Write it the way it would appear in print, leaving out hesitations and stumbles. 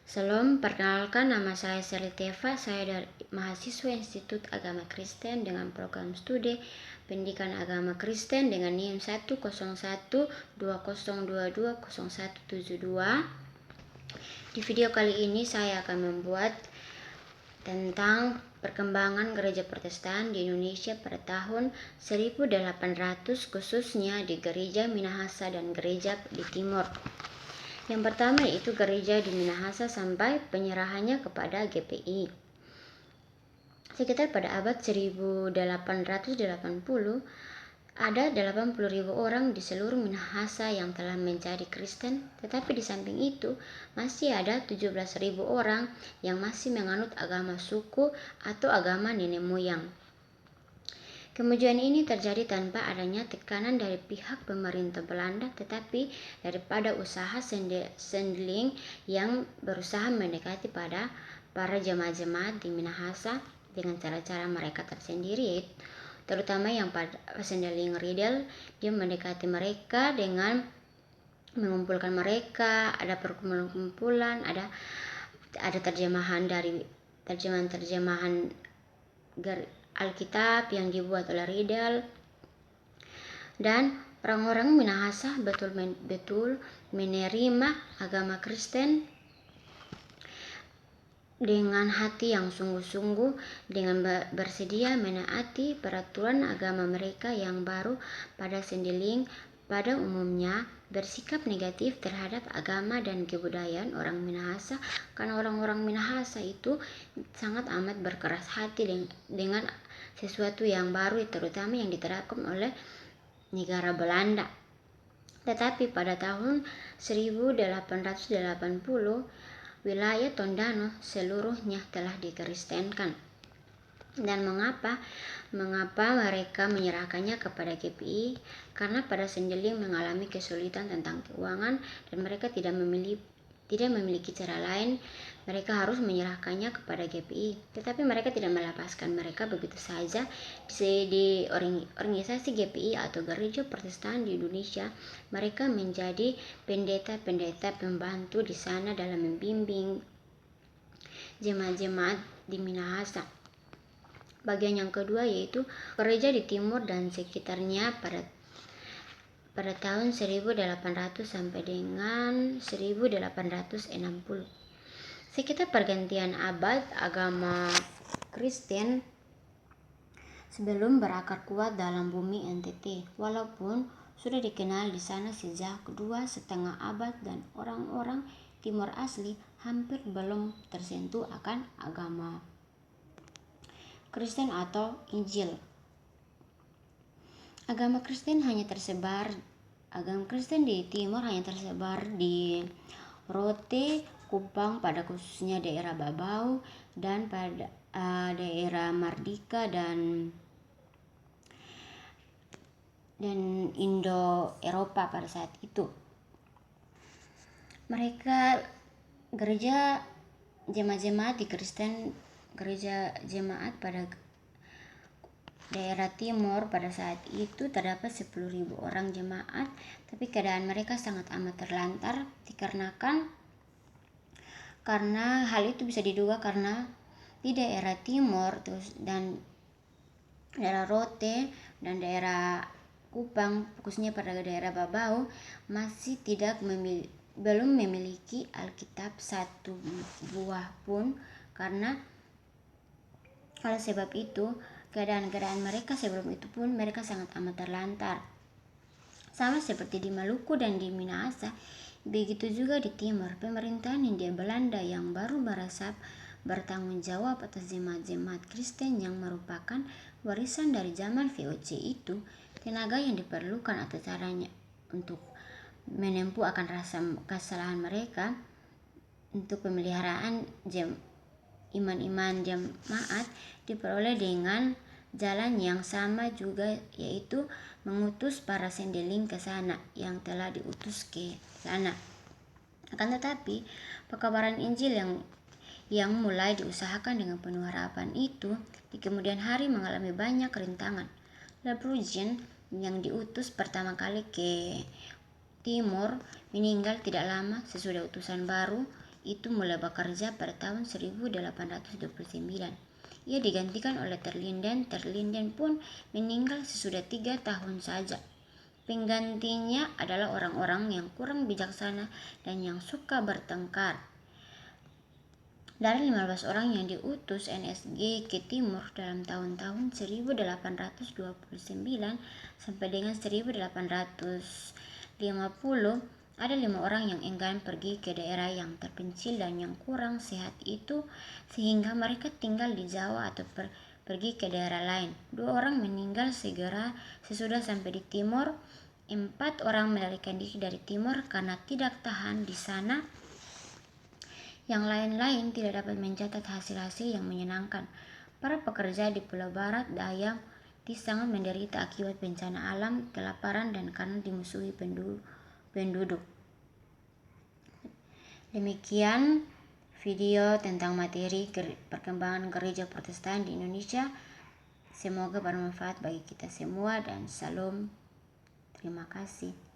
Salam, perkenalkan nama saya Sally Teva, saya dari mahasiswa Institut Agama Kristen dengan program studi Pendidikan Agama Kristen dengan NIM 10120220172. Di video kali ini saya akan membuat tentang perkembangan gereja Protestan di Indonesia pada tahun 1800, khususnya di gereja Minahasa dan gereja di Timur. Yang pertama yaitu gereja di Minahasa sampai penyerahannya kepada GPI. Sekitar pada abad 1880, ada 80.000 orang di seluruh Minahasa yang telah menjadi Kristen, tetapi di samping itu masih ada 17.000 orang yang masih menganut agama suku atau agama nenek moyang. Kemajuan ini terjadi tanpa adanya tekanan dari pihak pemerintah Belanda, tetapi daripada usaha Sendeling yang berusaha mendekati pada para jemaat-jemaat di Minahasa dengan cara-cara mereka tersendiri, terutama yang pada Sendeling Riedel. Dia mendekati mereka dengan mengumpulkan mereka, ada perkumpulan, ada terjemahan dari terjemahan Alkitab yang dibuat oleh Riedel, dan orang-orang Minahasa betul-betul menerima agama Kristen dengan hati yang sungguh-sungguh, dengan bersedia menaati peraturan agama mereka yang baru. Pada Sendeling pada umumnya bersikap negatif terhadap agama dan kebudayaan orang Minahasa, karena orang-orang Minahasa itu sangat amat berkeras hati dengan sesuatu yang baru, terutama yang diterapkan oleh negara Belanda. Tetapi pada tahun 1880, wilayah Tondano seluruhnya telah dikristenkan. Dan mengapa mereka menyerahkannya kepada GPI? Karena pada Sendeling mengalami kesulitan tentang keuangan dan mereka tidak memiliki cara lain. Mereka harus menyerahkannya kepada GPI, tetapi mereka tidak melepaskan mereka begitu saja di organisasi GPI atau Gereja Protestan di Indonesia. Mereka menjadi pendeta-pendeta pembantu di sana dalam membimbing jemaat-jemaat di Minahasa. Bagian yang kedua yaitu gereja di Timur dan sekitarnya pada tahun 1800 sampai dengan 1860. Sekitar pergantian abad, agama Kristen sebelum berakar kuat dalam bumi NTT, walaupun sudah dikenal di sana sejak 2,5 abad, dan orang-orang Timur asli hampir belum tersentuh akan agama Kristen atau Injil. Agama Kristen di Timur hanya tersebar di Rote, Kupang, pada khususnya daerah Babau, dan pada daerah Mardika dan Indo-Eropa pada saat itu. Mereka gereja jemaat di Kristen, gereja jemaat pada daerah Timur pada saat itu terdapat 10.000 orang jemaat, tapi keadaan mereka sangat amat terlantar karena hal itu bisa diduga karena di daerah Timur dan daerah Rote dan daerah Kupang, khususnya pada daerah Babau, masih belum memiliki Alkitab satu buah pun. Karena oleh sebab itu, keadaan mereka sebelum itu pun mereka sangat amat terlantar. Sama seperti di Maluku dan di Minahasa, begitu juga di Timur. Pemerintahan Hindia Belanda yang baru meresap bertanggung jawab atas jemaat-jemaat Kristen yang merupakan warisan dari zaman VOC itu. Tenaga yang diperlukan atau caranya untuk menempuh akan rasa kesalahan mereka untuk pemeliharaan iman-iman jemaat diperoleh dengan jalan yang sama juga, yaitu mengutus para Sendeling ke sana yang telah diutus ke sana. Akan tetapi, pekabaran Injil yang mulai diusahakan dengan penuh harapan itu di kemudian hari mengalami banyak rintangan. Le Bruggen yang diutus pertama kali ke Timur meninggal tidak lama sesudah utusan baru itu mulai bekerja pada tahun 1829. Ia digantikan oleh Terlinden. Terlinden pun meninggal sesudah 3 tahun saja. Penggantinya adalah orang-orang yang kurang bijaksana dan yang suka bertengkar. Dari 15 orang yang diutus NSG ke timur dalam tahun-tahun 1829 sampai dengan 1850, ada 5 orang yang enggan pergi ke daerah yang terpencil dan yang kurang sehat itu, sehingga mereka tinggal di Jawa atau pergi ke daerah lain. 2 orang meninggal segera sesudah sampai di timur. 4 orang melarikan diri dari timur karena tidak tahan di sana. Yang lain-lain tidak dapat mencatat hasil-hasil yang menyenangkan. Para pekerja di Pulau Barat Daya sangat menderita akibat bencana alam, kelaparan, dan karena dimusuhi penduduk. Demikian video tentang materi perkembangan gereja Protestan di Indonesia. Semoga bermanfaat bagi kita semua dan salam. Terima kasih.